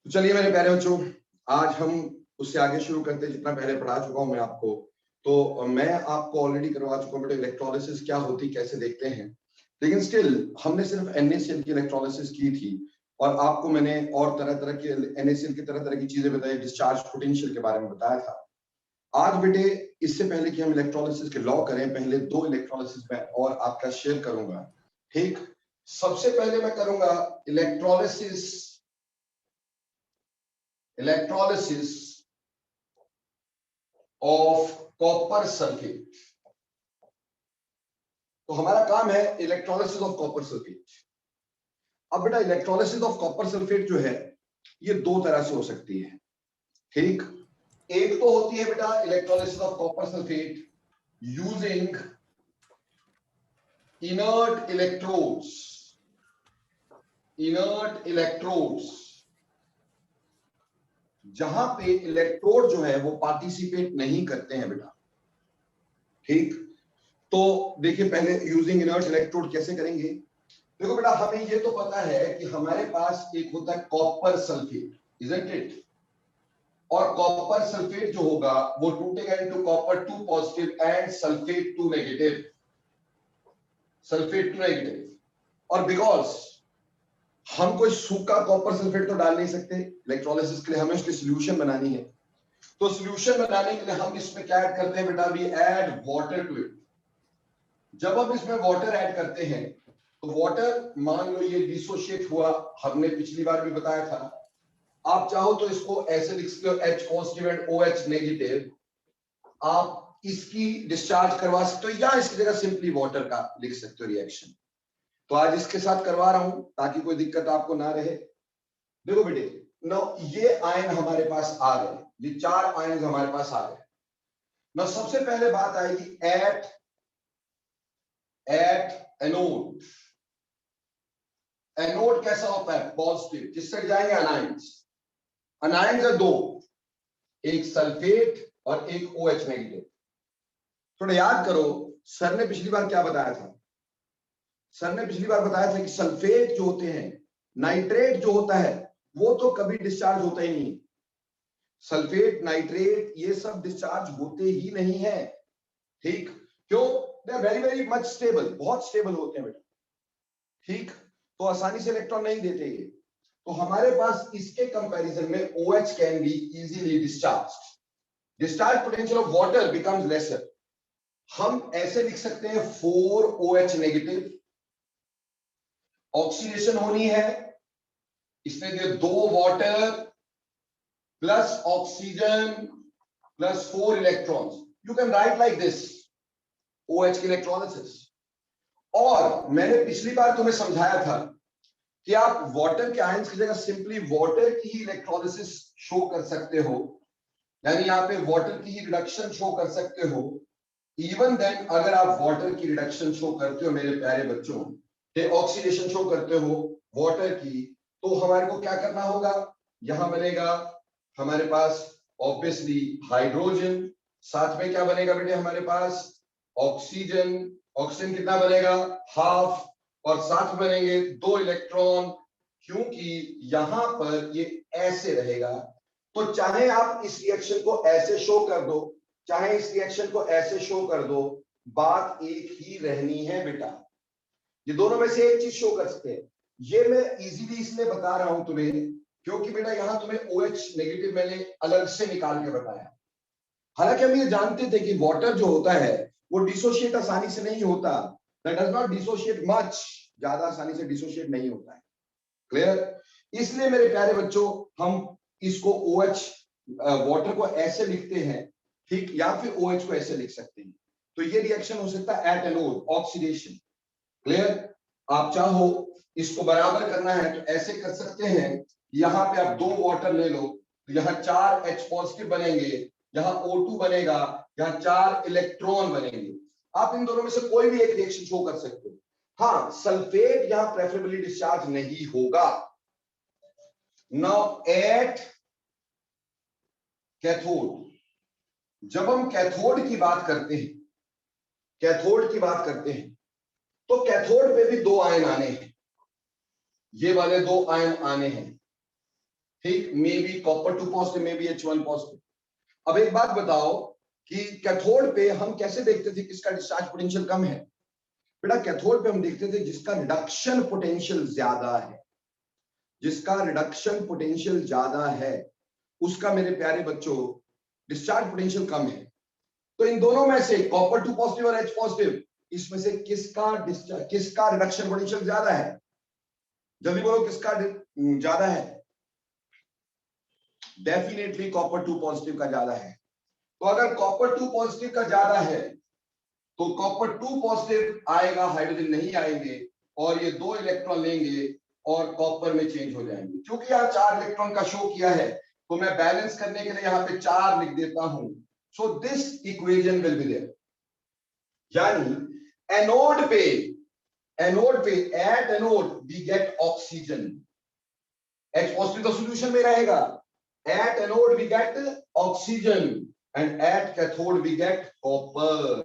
तो चलिए मेरे प्यारे बच्चों, आज हम उससे आगे शुरू करते हैं जितना पहले पढ़ा चुका हूं मैं आपको। तो मैं आपको ऑलरेडी करवा चुका हूं बेटा इलेक्ट्रोलिसिस क्या होती कैसे देखते हैं, लेकिन स्टिल हमने सिर्फ NaCl की इलेक्ट्रोलिसिस की थी और आपको मैंने और तरह तरह के NaCl की तरह तरह की चीजें बताई, डिस्चार्ज पोटेंशियल के बारे में बताया था। आज बेटे इससे पहले कि हम इलेक्ट्रोलिसिस के लॉ करें, पहले दो इलेक्ट्रोलिसिस मैं और आपका शेयर करूंगा। ठीक, सबसे पहले मैं करूंगा इलेक्ट्रोलिसिस ऑफ कॉपर सल्फेट। तो हमारा काम है इलेक्ट्रोलिसिस ऑफ कॉपर सल्फेट। अब बेटा इलेक्ट्रोलिसिस ऑफ कॉपर सल्फेट जो है ये दो तरह से हो सकती है। ठीक, एक तो होती है बेटा electrolysis of copper sulphate using inert electrodes, जहां पे इलेक्ट्रोड जो है वो पार्टिसिपेट नहीं करते हैं बेटा। ठीक, तो देखिए पहले यूजिंग इनर्ट इलेक्ट्रोड कैसे करेंगे। देखो बेटा हमें ये तो पता है कि हमारे पास एक होता है कॉपर सल्फेट, इजंट इट, और कॉपर सल्फेट जो होगा वो टूटेगा into copper 2 positive and sulphate 2 negative, और बिकॉज हम कोई सूखा कॉपर सल्फेट तो डाल नहीं सकते इलेक्ट्रोलिसिस के लिए, हमें उसकी सॉल्यूशन बनानी है। तो सॉल्यूशन बनाने के लिए हम इसमें क्या ऐड करते हैं बेटा, we add water to it. जब हम इसमें वाटर ऐड करते हैं तो वाटर मान लो ये डिसोशिएट हुआ, हमने पिछली बार भी बताया था। आप चाहो तो इसको ऐसे लिख सकते हो H positive and OH negative, आप इसकी डिस्चार्ज करवा सकते हो या इसकी जगह सिंपली वाटर का लिख सकते हो रिएक्शन। तो आज इसके साथ करवा रहा हूं ताकि कोई दिक्कत आपको ना रहे। देखो बेटे नो ये आयन हमारे पास आ गए, ये 4 आयन हमारे पास आ गए। ना सबसे पहले बात आएगी एट एनोड। एनोड कैसा होता है, पॉजिटिव, किस साइड जाएंगे, अनायंस। अनायंस है दो, एक सल्फेट और एक OH नेगेटिव। थोड़ा याद करो सर ने पिछली बार क्या बताया था। सर ने पिछली बार बताया था कि सल्फेट जो होते हैं, नाइट्रेट जो होता है वो तो कभी डिस्चार्ज होता ही नहीं। सल्फेट, नाइट्रेट ये सब डिस्चार्ज होते ही नहीं है। ठीक, क्यों, they are very very much stable, बहुत स्टेबल होते हैं बेटा। ठीक, तो आसानी से इलेक्ट्रॉन नहीं देते ये। तो हमारे पास इसके कंपैरिजन में OH can be easily discharged, discharge potential of water becomes lesser. हम ऐसे लिख सकते हैं 4OH नेगेटिव, ऑक्सीडेशन होनी है, इसने दिया 2 water plus oxygen plus 4 electrons. You can write like this OH की इलेक्ट्रोलिसिस। और मैंने पिछली बार तुम्हें समझाया था कि आप वाटर के आयंस की जगह सिंपली वाटर की ही इलेक्ट्रोलिसिस शो कर सकते हो, यानी यहाँ पे वाटर की ही रिडक्शन शो कर सकते हो। इवन देन अगर आप वाटर की रिडक्शन शो करते हो मेरे प्यारे बच्चों, ऑक्सीडेशन शो करते हो वाटर की, तो हमारे को क्या करना होगा, यहां बनेगा हमारे पास ऑब्वियसली हाइड्रोजन, साथ में क्या बनेगा बेटे हमारे पास ऑक्सीजन। ऑक्सीजन कितना बनेगा, हाफ, और साथ में बनेंगे 2 इलेक्ट्रॉन, क्योंकि यहां पर ये ऐसे रहेगा। तो चाहे आप इस रिएक्शन को ऐसे शो कर दो, चाहे इस रिएक्शन को ऐसे शो कर दो, बात एक ही रहनी है बेटा। ये दोनों में से एक चीज शो कर सकते हैं। ये मैं इजीली इसलिए बता रहा हूं तुम्हें क्योंकि बेटा यहां तुम्हें OH नेगेटिव मैंने अलग से निकाल के बताया। हालांकि हम ये जानते थे कि वाटर जो होता है वो डिसोशिएट आसानी से नहीं होता, that does not dissociate much, ज्यादा आसानी से डिसोशिएट नहीं होता है। क्लियर, इसलिए मेरे प्यारे बच्चों हम इसको OH वाटर को ऐसे लिखते हैं, ठीक, या फिर OH को ऐसे लिख सकते हैं। तो ये रिएक्शन हो सकता है एट एनोड, ऑक्सीडेशन। क्लियर, आप चाहो इसको बराबर करना है तो ऐसे कर सकते हैं, यहां पे आप 2 वाटर ले लो तो यहाँ 4 H पॉजिटिव बनेंगे, यहाँ O2 बनेगा, यहाँ 4 इलेक्ट्रॉन बनेंगे। आप इन दोनों में से कोई भी एक रिएक्शन शो कर सकते हो। हाँ, सल्फेट यहां प्रेफरेबली डिस्चार्ज नहीं होगा। नाउ एट कैथोड, जब हम कैथोड की बात करते हैं, तो कैथोड पे भी 2 आयन आने हैं, ये वाले 2 आयन आने हैं। ठीक, may be copper 2 positive, may be H1 positive. अब एक बात बताओ कि कैथोड पे हम कैसे देखते थे किसका डिस्चार्ज पोटेंशियल कम है? बेटा कैथोड पे हम देखते थे जिसका रिडक्शन पोटेंशियल ज्यादा है, जिसका रिडक्शन पोटेंशियल ज्यादा है उसका मेरे प्यारे बच्चों डिस्चार्ज पोटेंशियल कम है। तो इन दोनों में से कॉपर 2 पॉजिटिव और H पॉजिटिव, इसमें से किसका रिडक्शन पोटेंशियल ज्यादा है? जल्दी बोलो किसका ज्यादा है? डेफिनेटली कॉपर 2 पॉजिटिव का ज्यादा है। तो अगर कॉपर 2 पॉजिटिव का ज्यादा है तो कॉपर 2 पॉजिटिव आएगा, हाइड्रोजन नहीं आएंगे और ये 2 इलेक्ट्रॉन लेंगे और कॉपर में चेंज हो जाएंगे। क्योंकि यहाँ 4 इलेक्ट्रॉन का शो किया है तो मैं बैलेंस करने के लिए यहाँ पे 4 लिख देता हूं। So this equation will be there. यानी एनोड पे at anode we get oxygen, H positive तो सॉल्यूशन में रहेगा। At anode we get oxygen and at cathode we get copper.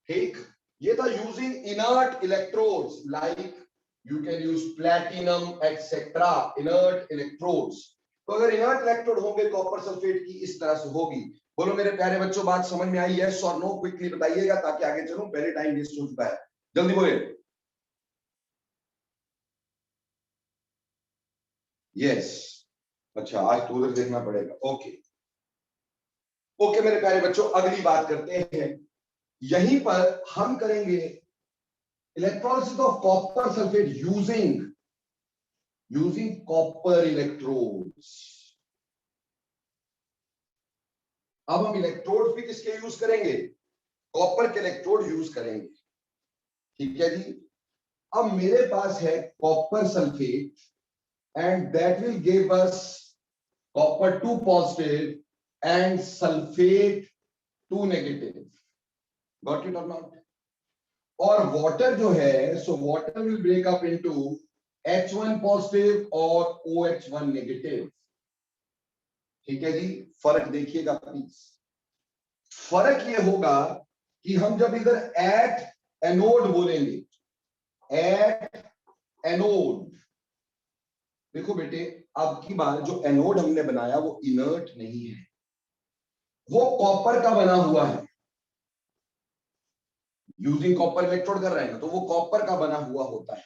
ठीक, ये था using inert electrodes like you can use platinum etcetera, inert electrodes. तो अगर inert electrode होंगे copper sulphate की इस तरह से होगी। बोलो मेरे प्यारे बच्चों बात समझ में आई? यस और नो क्विकली बताइएगा ताकि आगे चलूं, पहले टाइम वेस्ट हो चुका है। जल्दी बोले। यस, अच्छा आज तो उधर देखना पड़ेगा। ओके ओके मेरे प्यारे बच्चों अगली बात करते हैं। यहीं पर हम करेंगे electrolysis of copper sulphate using copper electrodes. अब हम इलेक्ट्रोड भी किसके यूज करेंगे? कॉपर के इलेक्ट्रोड यूज करेंगे। ठीक है जी। अब मेरे पास है copper sulphate and that will give us copper 2 positive and sulphate 2 negative. Got it और नॉट? और वाटर जो है, so water will break up into H1 positive और OH1 नेगेटिव। ठीक है जी। फर्क देखिएगा प्लीज। फर्क ये होगा कि हम जब इधर एट एनोड बोलेंगे, एट एनोड, देखो बेटे अब की बार जो एनोड हमने बनाया वो इनर्ट नहीं है, वो कॉपर का बना हुआ है। यूजिंग कॉपर इलेक्ट्रोड कर रहे हैं तो वो कॉपर का बना हुआ होता है।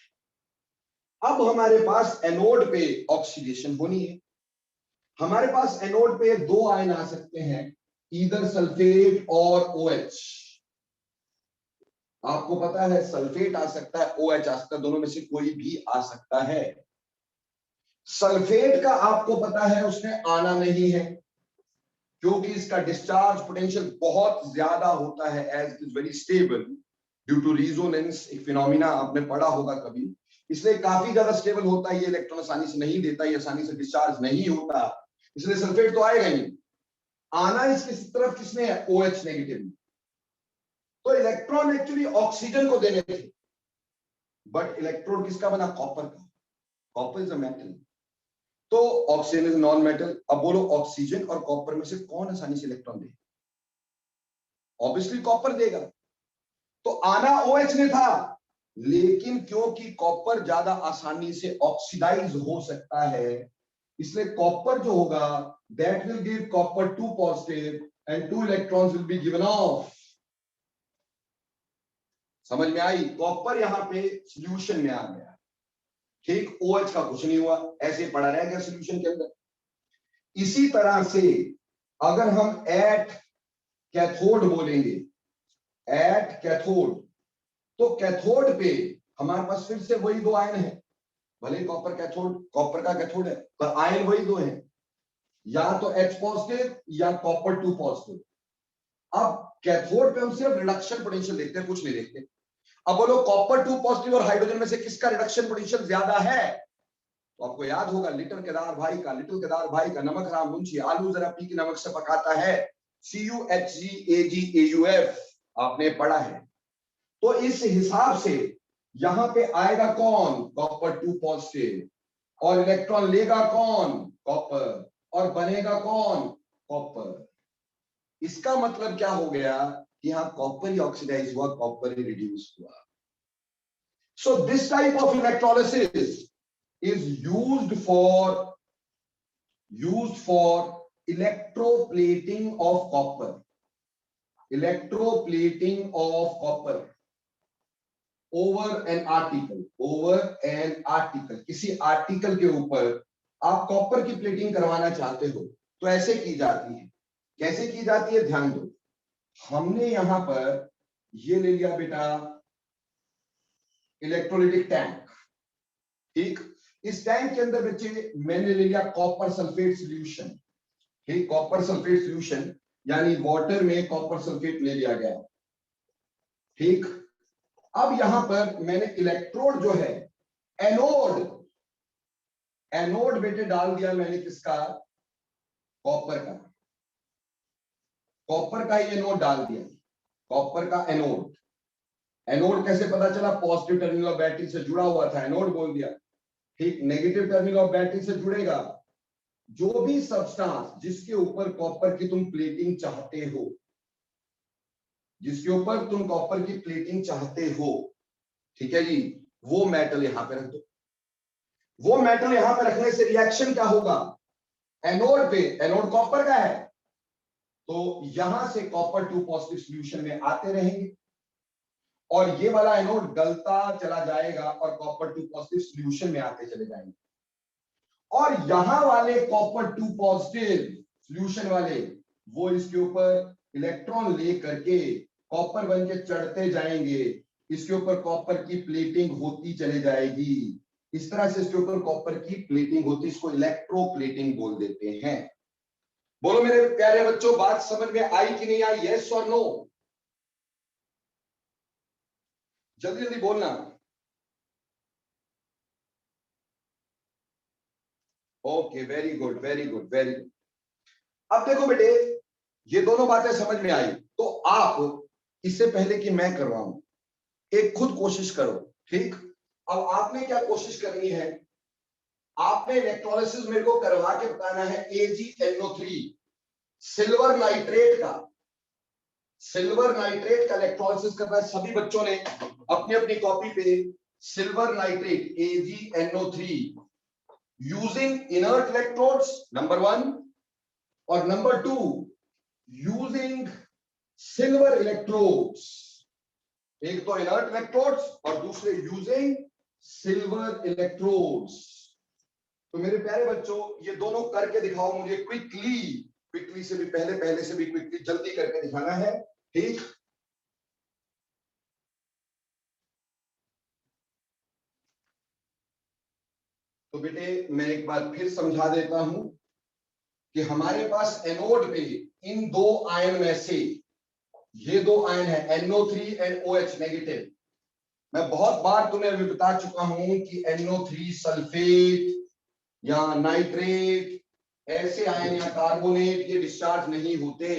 अब हमारे पास एनोड पे ऑक्सीडेशन होनी है। हमारे पास एनोड पे 2 आयन आ सकते हैं, ईदर सल्फेट और OH। आपको पता है सल्फेट आ सकता है, OH आ सकता है, दोनों में से कोई भी आ सकता है। सल्फेट का आपको पता है उसमें आना नहीं है क्योंकि इसका डिस्चार्ज पोटेंशियल बहुत ज्यादा होता है, as it is very stable due to resonance, एक फिनोमिना आपने पढ़ा होगा कभी, इसलिए काफी ज्यादा स्टेबल होता है। ये इलेक्ट्रॉन आसानी से नहीं देता, ये आसानी से डिस्चार्ज नहीं होता, इसलिए सल्फेट तो आएगा ही। आना इसकी तरफ किसने है? OH negative. तो इलेक्ट्रॉन एक्चुअली ऑक्सीजन को देने थे, बट इलेक्ट्रोड किसका बना? कॉपर का। कॉपर इज अ मेटल, तो ऑक्सीजन इज नॉन मेटल। अब बोलो ऑक्सीजन और कॉपर में से कौन आसानी से इलेक्ट्रॉन दे? ऑब्वियसली कॉपर देगा। तो आना OH ने था, लेकिन क्योंकि कॉपर ज्यादा आसानी से ऑक्सीडाइज हो सकता है, इसलिए कॉपर जो होगा that will give copper 2 positive and 2 electrons will be given of. समझ में आई? कॉपर यहां पे सॉल्यूशन में आ गया। ठीक, OH का कुछ नहीं हुआ, ऐसे पड़ा रह गया सॉल्यूशन के अंदर। इसी तरह से अगर हम एट कैथोड बोलेंगे, एट कैथोड, तो कैथोड पे हमारे पास फिर से वही 2 आयन है, भले कॉपर कैथोड, कॉपर का कैथोड है, पर आयन वही 2 हैं, या तो H पॉजिटिव या कॉपर 2 पॉजिटिव। अब कैथोड पे हम सिर्फ रिडक्शन पोटेंशियल देखते हैं, कुछ नहीं देखते। अब बोलो कॉपर 2 पॉजिटिव और हाइड्रोजन में से किसका रिडक्शन पोटेंशियल ज्यादा है? तो आपको याद होगा लिटिल केदार भाई का, नमक हराम मुंशी, आलू जरा पी के नमक से पकाता है, CuHgAgAUF आपने पढ़ा है। तो इस हिसाब से यहां पे आएगा कौन? कॉपर 2 पॉजिटिव, और इलेक्ट्रॉन लेगा कौन? कॉपर, और बनेगा कौन? कॉपर। इसका मतलब क्या हो गया कि यहां कॉपर ही ऑक्सीडाइज हुआ, कॉपर ही रिड्यूस हुआ। So this type of electrolysis is used for used for electroplating of copper, electroplating of copper over an article, over an article, किसी आर्टिकल के ऊपर आप कॉपर की प्लेटिंग करवाना चाहते हो तो ऐसे की जाती है। कैसे की जाती है ध्यान दो, हमने यहां पर ये ले लिया बेटा इलेक्ट्रोलाइटिक टैंक, ठीक। इस टैंक के अंदर बच्चे मैंने ले लिया कॉपर सल्फेट सॉल्यूशन, ठीक। कॉपर सल्फेट सॉल्यूशन यानी वाटर में कॉपर सल्फेट ले लिया गया, ठीक। अब यहां पर मैंने इलेक्ट्रोड जो है एनोड, एनोड बेटे डाल दिया मैंने किसका, कॉपर का, कॉपर का ही एनोड डाल दिया, कॉपर का एनोड। एनोड कैसे पता चला, पॉजिटिव टर्मिनल ऑफ बैटरी से जुड़ा हुआ था, एनोड बोल दिया, ठीक। नेगेटिव टर्मिनल ऑफ बैटरी से जुड़ेगा जो भी सब्सटेंस जिसके ऊपर कॉपर की तुम प्लेटिंग चाहते हो, जिसके ऊपर तुम कॉपर की प्लेटिंग चाहते हो, ठीक है जी, वो मेटल यहां पे रख दो। वो मेटल यहां पे रखने से रिएक्शन क्या होगा, एनोड पे, एनोड कॉपर का है तो यहां से कॉपर 2 पॉजिटिव सॉल्यूशन में आते रहेंगे और ये वाला एनोड गलता चला जाएगा और कॉपर 2 पॉजिटिव सॉल्यूशन में आते चले जाएंगे और यहां वाले कॉपर 2 पॉजिटिव सॉल्यूशन वाले वो इसके ऊपर इलेक्ट्रॉन ले करके कॉपर बन के चढ़ते जाएंगे, इसके ऊपर कॉपर की प्लेटिंग होती चली जाएगी, इस तरह से इसके ऊपर कॉपर की प्लेटिंग होती, इसको इलेक्ट्रोप्लेटिंग बोल देते हैं। बोलो मेरे प्यारे बच्चों बात समझ में आई कि नहीं आई, यस और नो, जल्दी जल्दी बोलना। Okay very good very good very good. अब देखो बेटे ये दोनों बातें समझ में आई तो आप इससे पहले कि मैं करवाऊं एक खुद कोशिश करो, ठीक। अब आपने क्या कोशिश करनी है, आपने इलेक्ट्रोलिसिस मेरे को करवा के बताना है AgNO3 सिल्वर नाइट्रेट का, सिल्वर नाइट्रेट का इलेक्ट्रोलिसिस करना है। सभी बच्चों ने अपनी अपनी कॉपी पे silver nitrate AgNO3 using inert electrodes number 1 और नंबर 2 यूजिंग सिल्वर इलेक्ट्रोड्स, एक तो इनर्ट इलेक्ट्रोड्स और दूसरे यूजिंग सिल्वर इलेक्ट्रोड्स। तो मेरे प्यारे बच्चों ये दोनों करके दिखाओ मुझे क्विकली, क्विकली से भी पहले से भी क्विकली जल्दी करके दिखाना है, ठीक। तो बेटे मैं एक बार फिर समझा देता हूं कि हमारे पास एनोड पे इन दो आयन में से ये दो आयन है NO3 एंड OH नेगेटिव। मैं बहुत बार तुम्हें अभी बता चुका हूं कि NO3 सल्फेट या नाइट्रेट ऐसे आयन या कार्बोनेट ये डिस्चार्ज नहीं होते,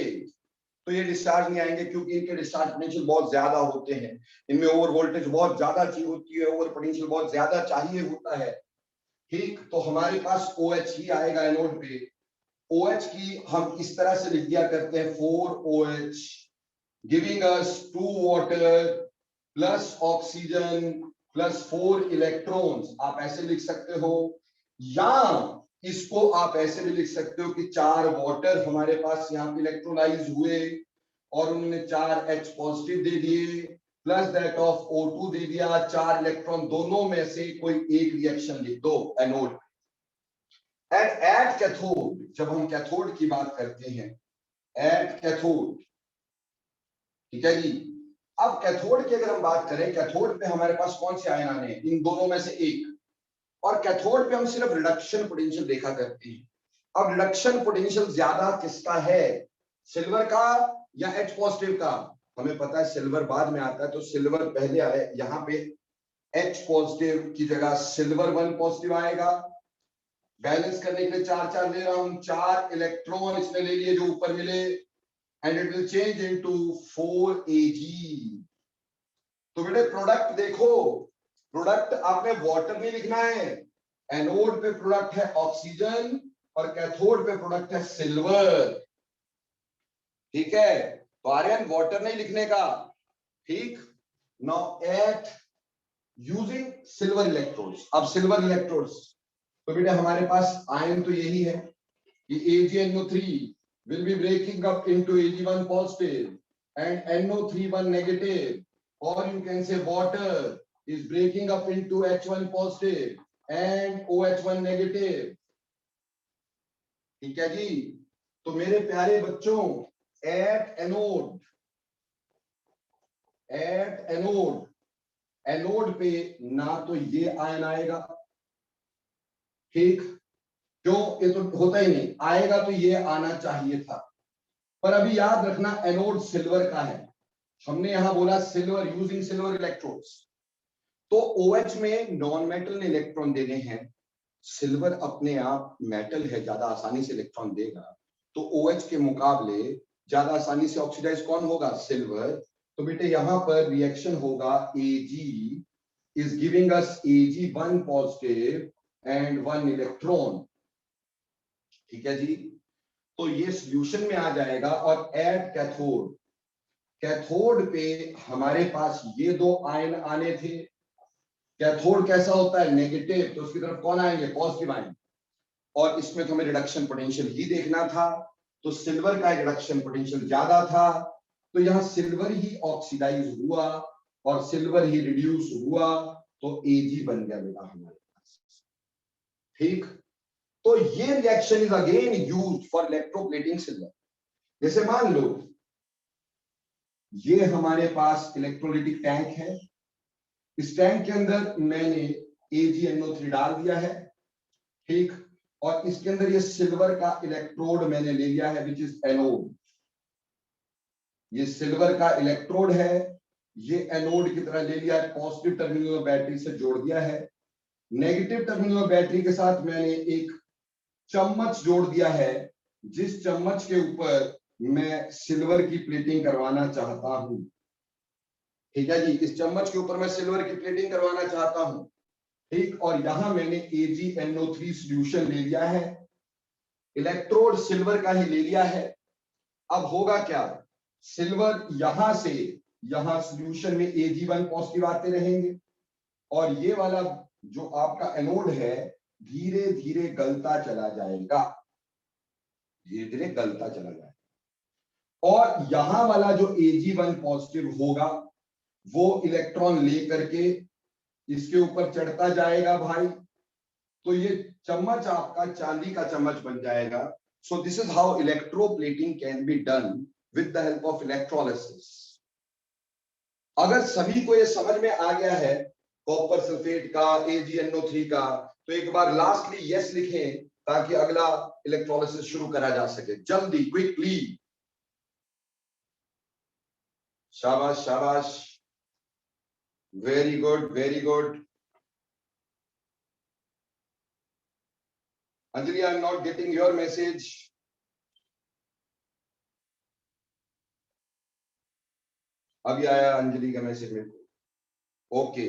तो ये डिस्चार्ज नहीं आएंगे क्योंकि इनके डिस्चार्ज पोटेंशियल बहुत ज्यादा होते हैं, इनमें ओवर वोल्टेज बहुत ज्यादा चाहिए होती है, ओवर पोटेंशियल बहुत ज्यादा चाहिए होता है, ठीक। तो हमारे पास OH ही आएगा एनोड पे। OH की हम इस तरह से लिख दिया करते हैं 4OH giving us 2 water plus oxygen plus 4 electrons। आप ऐसे लिख सकते हो या इसको आप ऐसे भी लिख सकते हो कि 4 वाटर हमारे पास यहाँ पे इलेक्ट्रोलाइज हुए और उन्होंने 4 H पॉजिटिव दे दिए प्लस दैट ऑफ O2 दे दिया, 4 इलेक्ट्रॉन, दोनों में से कोई एक रिएक्शन लिख दो एनोड। एट कैथोड, जब हम कैथोड की बात करते हैं एट कैथोड, ठीक है जी। अब कैथोड की अगर हम बात करें, कैथोड पे हमारे पास कौन से आयन आने हैं, इन दोनों में से एक, और कैथोड पे हम सिर्फ रिडक्शन पोटेंशियल देखा करते हैं। अब रिडक्शन पोटेंशियल ज्यादा किसका है, सिल्वर का या H पॉजिटिव का, हमें पता है सिल्वर बाद में आता है तो सिल्वर पहले आए, यहाँ पे H पॉजिटिव की जगह सिल्वर 1 पॉजिटिव आएगा। बैलेंस करने के लिए 4 ले रहा हूं, 4 इलेक्ट्रॉन इसने ले लिए जो ऊपर मिले and it will change into 4 Ag। तो बेटे प्रोडक्ट देखो, प्रोडक्ट आपने वाटर में लिखना है, एनोड पे प्रोडक्ट है ऑक्सीजन और कैथोड पे प्रोडक्ट है सिल्वर, ठीक है। तो आर्यन वाटर नहीं लिखने का, ठीक। Now at using silver electrodes, अब सिल्वर इलेक्ट्रोड्स, तो बेटे हमारे पास आयन तो यही है, कि AgNO3 will be breaking up into Ag1 positive and NO3 negative, or you can say water is breaking up into H1 positive and OH1 negative. ठीक है जी। तो मेरे प्यारे बच्चों, at anode एनोड पे ना तो ये आयन आएगा, ठीक, क्यों, ये तो होता ही नहीं, आएगा तो ये आना चाहिए था। पर अभी याद रखना एनोड सिल्वर का है, हमने यहां बोला सिल्वर, यूजिंग सिल्वर इलेक्ट्रोड्स। तो OH में नॉन मेटल ने इलेक्ट्रॉन देने हैं, सिल्वर अपने आप मेटल है, ज्यादा आसानी से इलेक्ट्रॉन देगा, तो OH के मुकाबले ज्यादा आसानी से ऑक्सीडाइज कौन होगा, सिल्वर। तो बेटे यहां पर रिएक्शन होगा, Ag is giving us Ag1 positive and 1 electron, ठीक है जी। तो ये सॉल्यूशन में आ जाएगा। और एट कैथोड, कैथोड पे हमारे पास ये दो आयन आने थे। कैथोड कैसा होता है, नेगेटिव, तो उसकी तरफ कौन आएंगे, पॉजिटिव आयन। और इसमें तो हमें रिडक्शन पोटेंशियल ही देखना था, तो सिल्वर का रिडक्शन पोटेंशियल ज्यादा था, तो यहां सिल्वर ही ऑक्सीडाइज हुआ और सिल्वर ही रिड्यूस हुआ, तो Ag बन गया बेटा हमारे पास, ठीक। तो ये reaction is again used for electroplating silver. जैसे मान लो ये हमारे पास इलेक्ट्रोलिटिक टैंक है, इस टैंक के अंदर मैंने AgNO3 डाल दिया है, ठीक, और इसके अंदर ये सिल्वर का इलेक्ट्रोड मैंने ले लिया है, विच इज एनोड। ये सिल्वर का इलेक्ट्रोड है, ये एनोड की तरह ले लिया है, पॉजिटिव टर्मिनल बैटरी से जोड़ दिया है। नेगेटिव टर्मिनल बैटरी के साथ मैंने एक चम्मच जोड़ दिया है, जिस चम्मच के ऊपर मैं सिल्वर की प्लेटिंग करवाना चाहता हूं, ठीक है जी। इस चम्मच के ऊपर मैं सिल्वर की प्लेटिंग करवाना चाहता हूं, ठीक। और यहां मैंने AgNO3 सॉल्यूशन ले लिया है, इलेक्ट्रोड सिल्वर का ही ले लिया है। अब होगा क्या, सिल्वर यहां से यहां सॉल्यूशन में Ag1 पॉजिटिव आते रहेंगे, और ये वाला जो आपका एनोड है धीरे धीरे गलता चला जाएगा, धीरे धीरे गलता चला जाएगा। और यहां वाला जो Ag1 पॉजिटिव होगा वो इलेक्ट्रॉन लेकर के इसके ऊपर चढ़ता जाएगा भाई, तो ये चम्मच आपका चांदी का चम्मच बन जाएगा। So this is how electroplating can be done with the help of electrolysis. अगर सभी को ये समझ में आ गया है कॉपर सल्फेट का, AgNO3 का, तो एक बार लास्टली यस लिखें ताकि अगला इलेक्ट्रोलिसिस शुरू करा जा सके, जल्दी, क्विकली। शाबाश शाबाश, very good very good. Anjali, I am not getting your message. अभी आया अंजलि का मैसेज मेरे को, ओके।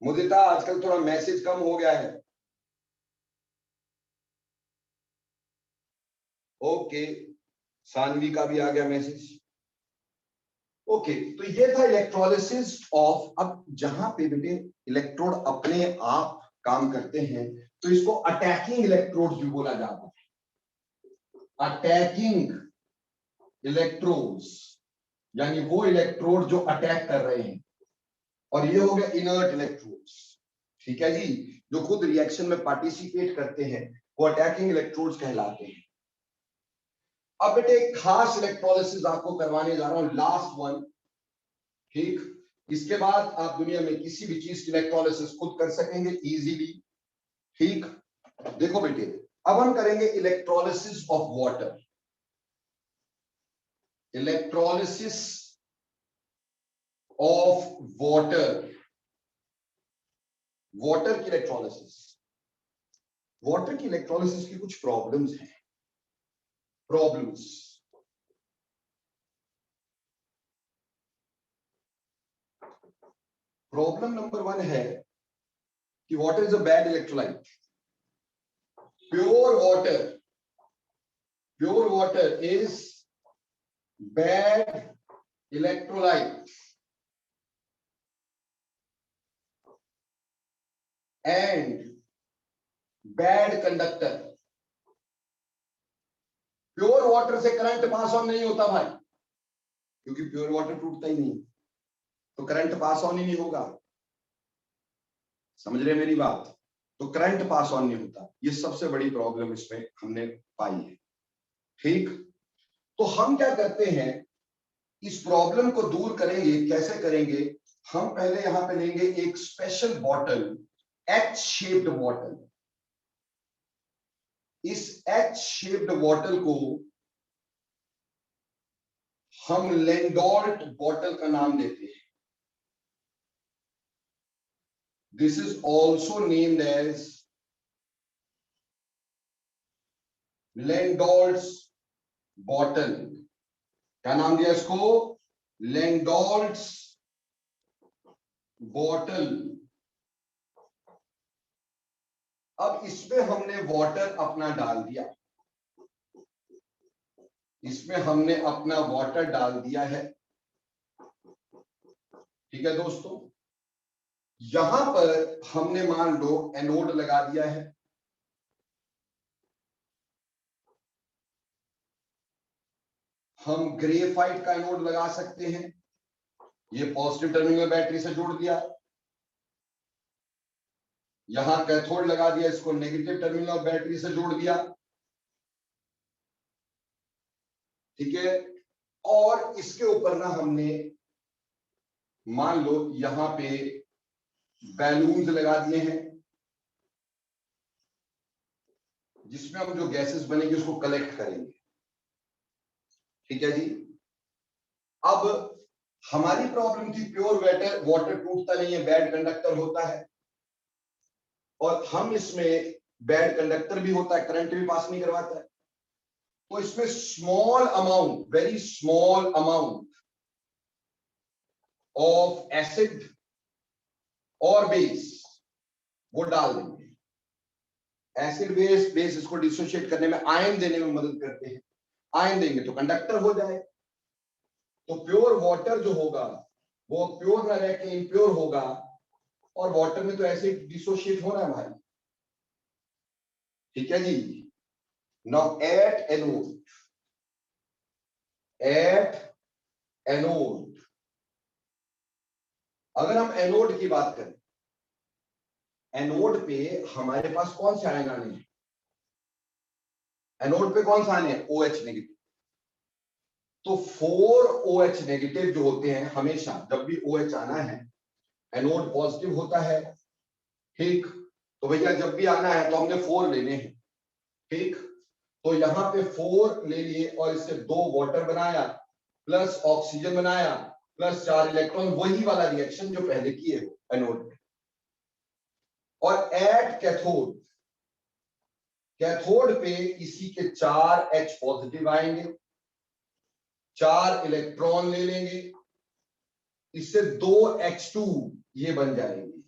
मुदिता, आजकल थोड़ा मैसेज कम हो गया है, ओके। सानवी का भी आ गया मैसेज, ओके। तो ये था इलेक्ट्रोलिसिस ऑफ। अब जहां पे बेटे इलेक्ट्रोड अपने आप काम करते हैं तो इसको अटैकिंग इलेक्ट्रोड भी बोला जाता है, अटैकिंग इलेक्ट्रोड्स, यानी वो इलेक्ट्रोड जो अटैक कर रहे हैं। और ये हो गया इनर्ट इलेक्ट्रोड्स, ठीक है जी, जो खुद रिएक्शन में पार्टिसिपेट करते हैं वो अटैकिंग इलेक्ट्रोड्स कहलाते हैं। अब बेटे एक खास इलेक्ट्रोलिसिस आपको करवाने जा रहा हूं, लास्ट वन, ठीक। इसके बाद आप दुनिया में किसी भी चीज की इलेक्ट्रोलिसिस खुद कर सकेंगे इजीली, ठीक। देखो बेटे, अब हम करेंगे electrolysis of water, electrolysis of water, water की इलेक्ट्रोलिसिस। वाटर की इलेक्ट्रोलिसिस की कुछ प्रॉब्लम्स हैं, प्रॉब्लम्स। प्रॉब्लम नंबर 1 है कि water is a bad electrolyte. Pure water is bad electrolyte and bad conductor. Water से करंट पास ऑन नहीं होता भाई, क्योंकि प्योर वाटर टूटता ही नहीं, तो करंट पास ऑन ही नहीं होगा। समझ रहे मेरी बात? तो करंट पास ऑन नहीं होता, ये सबसे बड़ी प्रॉब्लम इसमें हमने पाई है। ठीक, तो हम क्या करते हैं, इस प्रॉब्लम को दूर करेंगे। कैसे करेंगे? हम पहले यहां पे लेंगे एक special bottle, H shaped bottle. इस एच शेप्ड बॉटल को हम लैंडोल्ट बॉटल का नाम देते हैं। This is also named as Landolt's bottle. क्या नाम दिया इसको? Landolt's bottle. अब इसमें हमने वाटर अपना डाल दिया, इसमें हमने अपना वाटर डाल दिया है। ठीक है दोस्तों, यहां पर हमने मान लो एनोड लगा दिया है। हम ग्रेफाइट का एनोड लगा सकते हैं। ये पॉजिटिव टर्मिनल बैटरी से जोड़ दिया, यहां कैथोड लगा दिया, इसको नेगेटिव टर्मिनल बैटरी से जोड़ दिया। ठीक है, और इसके ऊपर ना हमने मान लो यहां पे बैलून्स लगा दिए हैं, जिसमें हम जो गैसेस बनेंगे उसको कलेक्ट करेंगे। ठीक है जी। अब हमारी प्रॉब्लम थी प्योर वाटर, वाटर टूटता नहीं है, बैड कंडक्टर होता है, और हम इसमें बैड कंडक्टर भी होता है, करंट भी पास नहीं करवाता है। तो इसमें small amount, very small amount of acid और बेस वो डाल देंगे। एसिड बेस, बेस इसको डिसोशिएट करने में, आयन देने में मदद करते हैं। आयन देंगे तो कंडक्टर हो जाए। तो प्योर वाटर जो होगा वो प्योर ना रह के इम्प्योर होगा, और वाटर में तो ऐसे डिसोशिएट हो रहा है भाई। ठीक है जी। नाउ एट एनोड, अगर हम एनोड की बात करें, एनोड पे हमारे पास कौन से आयन आने हैं? एनोड पे कौन सा आने हैं? OH negative. तो 4 OH नेगेटिव जो होते हैं, हमेशा जब भी OH आना है एनोड पॉजिटिव होता है। ठीक, तो भैया जब भी आना है तो हमने 4 लेने हैं। ठीक, तो यहां पे 4 ले लिए और इससे 2 वाटर बनाया, प्लस ऑक्सीजन बनाया, प्लस 4 इलेक्ट्रॉन, वही वाला रिएक्शन जो पहले किए हो एनोड में। और एट कैथोड, कैथोड पे इसी के 4 H पॉजिटिव आएंगे, 4 इलेक्ट्रॉन ले लेंगे, इससे 2 H2 ये बन जाएंगे।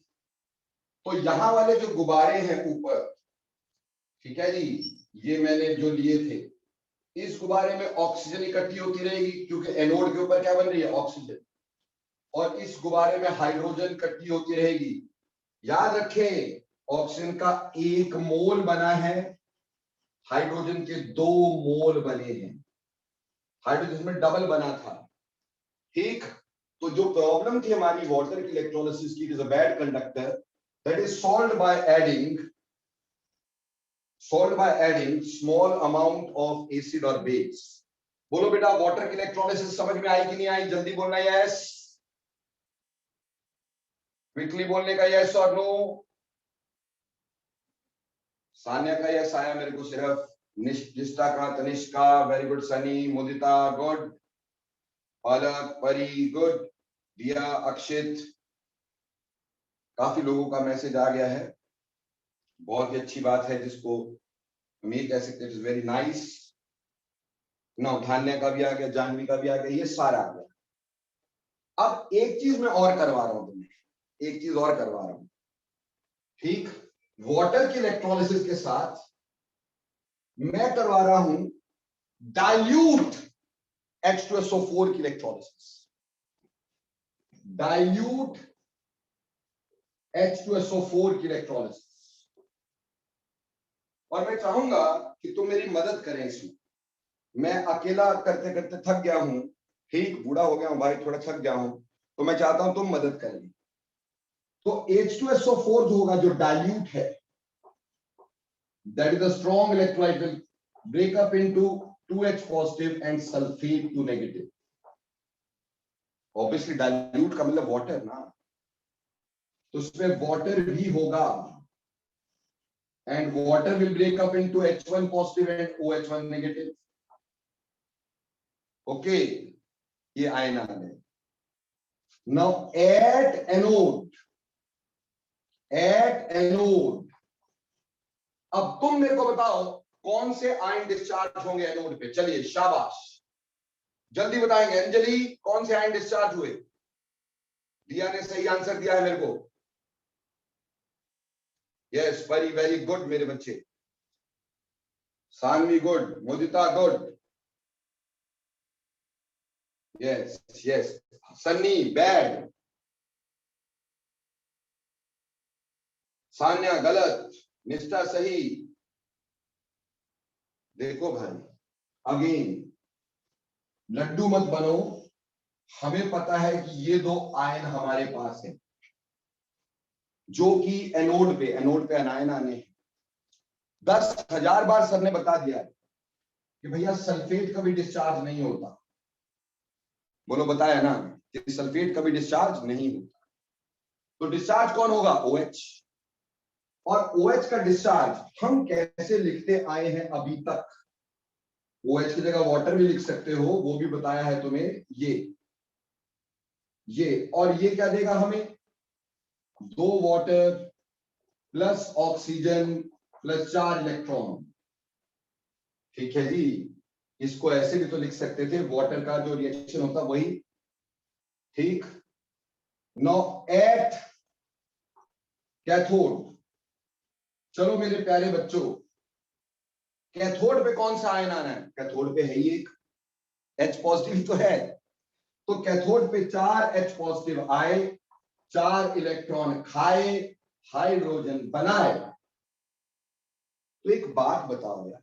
तो यहां वाले जो गुब्बारे हैं ऊपर, ठीक है जी, ये मैंने जो लिए थे, इस गुब्बारे में ऑक्सीजन इकट्ठी होती रहेगी, क्योंकि एनोड के ऊपर क्या बन रही है? ऑक्सीजन। और इस गुब्बारे में हाइड्रोजन इकट्ठी होती रहेगी। याद रखें, ऑक्सीजन का 1 मोल बना है, हाइड्रोजन के 2 मोल बने हैं। हाइड्रोजन में डबल बना था। ठीक, तो जो प्रॉब्लम थी हमारी वाटर की इलेक्ट्रोलिसिस की, it is a bad conductor, that is solved by adding small amount of acid और बेस। बोलो बेटा, वाटर की इलेक्ट्रोलिसिस समझ में आई कि नहीं आई? जल्दी बोलना यस, क्विकली बोलने का यस और नो। सान्या का यस आया मेरे को सिर्फ, निष्ठा का, तनिष्का वेरी गुड, सनी, मुदिता गुड, पालक परी गुड, दिया, अक्षित, काफी लोगों का मैसेज आ गया है, बहुत ही अच्छी बात है, जिसको हम ये कह सकते हैं वेरी नाइस ना। धान्य का भी आ गया, जानवी का भी आ गया, ये सारा आ गया। अब एक चीज मैं और करवा रहा हूं तुम्हें, एक चीज और करवा रहा हूं। ठीक, वाटर की इलेक्ट्रोलिसिस के साथ मैं करवा रहा हूं डाइल्यूट H2SO4 की इलेक्ट्रोलिसिस। डाइल्यूट H2SO4 की इलेक्ट्रोलिसिस, और मैं चाहूंगा कि तुम मेरी मदद करें इसमें। मैं अकेला करते करते थक गया हूं, ठीक, बूढ़ा हो गया हूं भाई, थोड़ा थक गया हूं, तो मैं चाहता हूं तुम मदद कर ली। तो H2SO4 जो होगा, जो डाइल्यूट है, that is a strong electrolyte, will break up into 2H positive and sulfate 2 negative. Obviously dilute का मतलब वाटर ना, तो उसमें वाटर भी होगा, and water will break up into H1 positive and OH1 negative. Okay, ये आयनान है। Now at anode, अब तुम मेरे को बताओ कौन से आयन डिस्चार्ज होंगे एनोड पे। चलिए शाबाश, जल्दी बताएंगे। अंजलि, कौन से आयन डिस्चार्ज हुए? दिया ने सही आंसर दिया है मेरे को। यस, वेरी वेरी गुड मेरे बच्चे। Sanvi good, Modita good, yes yes. Sunny bad, Sanya गलत, निष्ठा सही। देखो भाई, अगेन लड्डू मत बनो, हमें पता है कि ये दो आयन हमारे पास है जो कि एनोड पे अनायन आने हैं। 10,000 बार सर ने बता दिया कि भैया सल्फेट कभी डिस्चार्ज नहीं होता। बोलो, बताया ना कि सल्फेट कभी डिस्चार्ज नहीं होता। तो डिस्चार्ज कौन होगा? OH। और OH का डिस्चार्ज हम कैसे लिखते आए हैं अभी तक? OH की जगह वाटर भी लिख सकते हो, वो भी बताया है तुम्हें। ये और ये क्या देगा हमें? 2 water plus oxygen plus 4 electron. ठीक है जी, इसको ऐसे भी तो लिख सकते थे, वाटर का जो रिएक्शन होता वही। ठीक, नाउ एट कैथोड, चलो मेरे प्यारे बच्चों, कैथोड पे कौन सा आयन आना है? कैथोड पे है ही एक H पॉजिटिव तो है, तो कैथोड पे 4 H पॉजिटिव आए, 4 इलेक्ट्रॉन खाए, हाइड्रोजन बनाए। तो एक बात बताओ यार,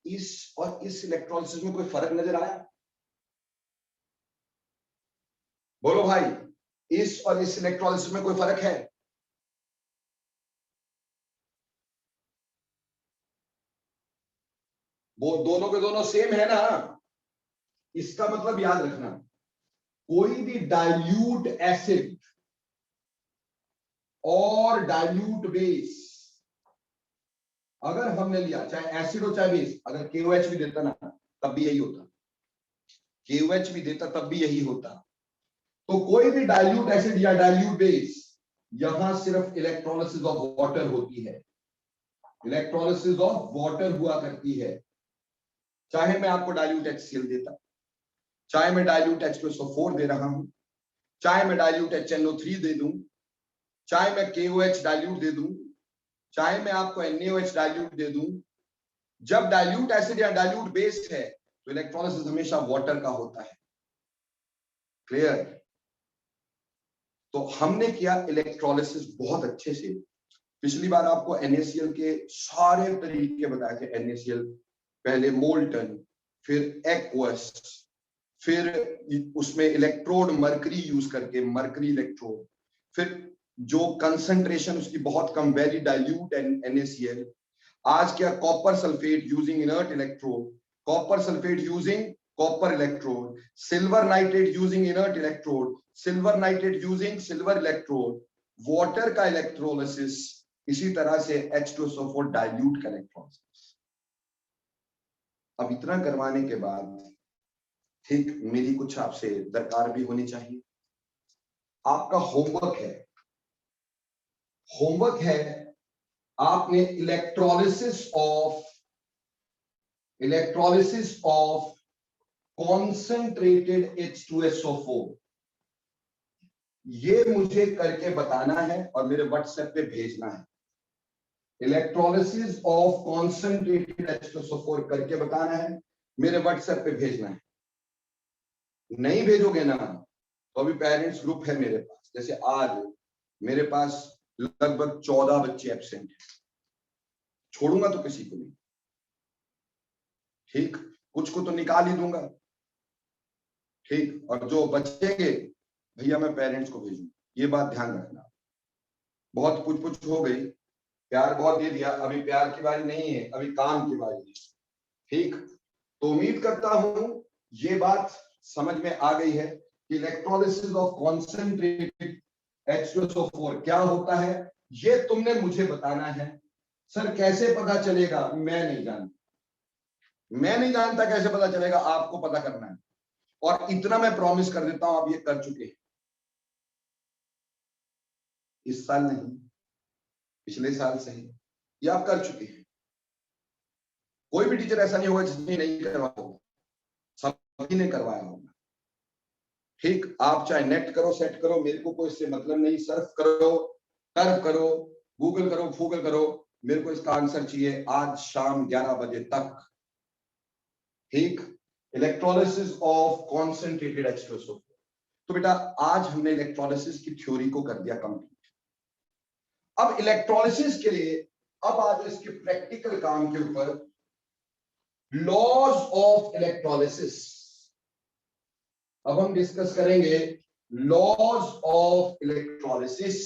इस और इस इलेक्ट्रोलिसिस में कोई फर्क नजर आया? बोलो भाई, इस और इस इलेक्ट्रोलिसिस में कोई फर्क है? वो दोनों के दोनों सेम है ना। इसका मतलब याद रखना, कोई भी डाइल्यूट एसिड और डाइल्यूट बेस अगर हमने लिया, चाहे एसिड हो चाहे बेस, अगर KOH भी देता ना तब भी यही होता, KOH भी देता तब भी यही होता। तो कोई भी डाइल्यूट एसिड या डाइल्यूट बेस, यहां सिर्फ इलेक्ट्रोलिसिस ऑफ वाटर होती है, इलेक्ट्रोलिसिस ऑफ वाटर हुआ करती है। चाहे मैं आपको डाइल्यूट HCl देता, चाहे मैं डाइल्यूट H2SO4 दे रहा हूं, चाहे मैं डाइल्यूट HNO3 दे दूं, चाहे मैं KOH डाइल्यूट दे दूं, चाहे मैं आपको NaOH डाइल्यूट दे दूं, जब डाइल्यूट एसिड या डाइल्यूट बेस है तो इलेक्ट्रोलिसिस हमेशा वाटर का होता है। क्लियर? तो हमने किया इलेक्ट्रोलिसिस बहुत अच्छे से। पिछली बार आपको NaCl के सारे तरीके बताए थे। NaCl पहले मोल्टन, फिर एक्वस, फिर उसमें इलेक्ट्रोड मरकरी यूज करके, मरकरी इलेक्ट्रोड, फिर जो कंसंट्रेशन उसकी बहुत कम, वेरी डाइल्यूट NaCl। आज क्या? Copper sulphate using inert electrode, copper sulphate using copper electrode, silver nitrate using inert electrode, silver nitrate using silver electrode, water का इलेक्ट्रोलिसिस, इसी तरह से H2SO4 डाइल्यूट का इलेक्ट्रोलिसिस। अब इतना करवाने के बाद ठीक मेरी कुछ आपसे दरकार भी होनी चाहिए। आपका होमवर्क है आपने इलेक्ट्रोलिसिस ऑफ कॉन्सेंट्रेटेड H2SO4 ये मुझे करके बताना है और मेरे व्हाट्सएप पे भेजना है। इलेक्ट्रोलिसिस ऑफ कॉन्सेंट्रेटेड H2SO4 करके बताना है, मेरे व्हाट्सएप पे भेजना है। नहीं भेजोगे ना तो अभी पेरेंट्स ग्रुप है मेरे पास, जैसे आज मेरे पास लगभग 14 बच्चे एब्सेंट हैं, छोड़ूंगा तो किसी को नहीं। ठीक, कुछ को तो निकाल ही दूंगा, ठीक, और जो बचेंगे भैया मैं पेरेंट्स को भेजूं, ये बात ध्यान रखना। बहुत कुछ कुछ हो गई, प्यार बहुत दे दिया, अभी प्यार की बारी नहीं है, अभी काम की बारी है, ठीक। तो उम्मीद करता हूं ये बात समझ में आ गई है कि इलेक्ट्रोलिसिस ऑफ कॉन्सेंट्रेटेड H2SO4 क्या होता है, ये तुमने मुझे बताना है। सर कैसे पता चलेगा, मैं नहीं जानता, मैं नहीं जानता कैसे पता चलेगा, आपको पता करना है। और इतना मैं प्रॉमिस कर देता हूं, आप ये कर चुके हैं, इस साल नहीं, पिछले साल से ही ये आप कर चुके हैं। कोई भी टीचर ऐसा नहीं होगा जिसने नहीं करवाया होगा, सभी ने करवाया होगा, ठीक। आप चाहे नेट करो, सेट करो, मेरे को कोई इससे मतलब नहीं, सर्फ करो, टर्फ करो, गूगल करो, फूगल करो, मेरे को इसका आंसर चाहिए आज शाम 11 बजे तक, ठीक। Electrolysis of concentrated H2SO4। तो बेटा आज हमने इलेक्ट्रोलिसिस की थ्योरी को कर दिया कंप्लीट। अब इलेक्ट्रोलिसिस के लिए अब आज इसके प्रैक्टिकल काम के ऊपर, लॉज ऑफ इलेक्ट्रोलिसिस। अब हम डिस्कस करेंगे लॉज ऑफ इलेक्ट्रोलिसिस।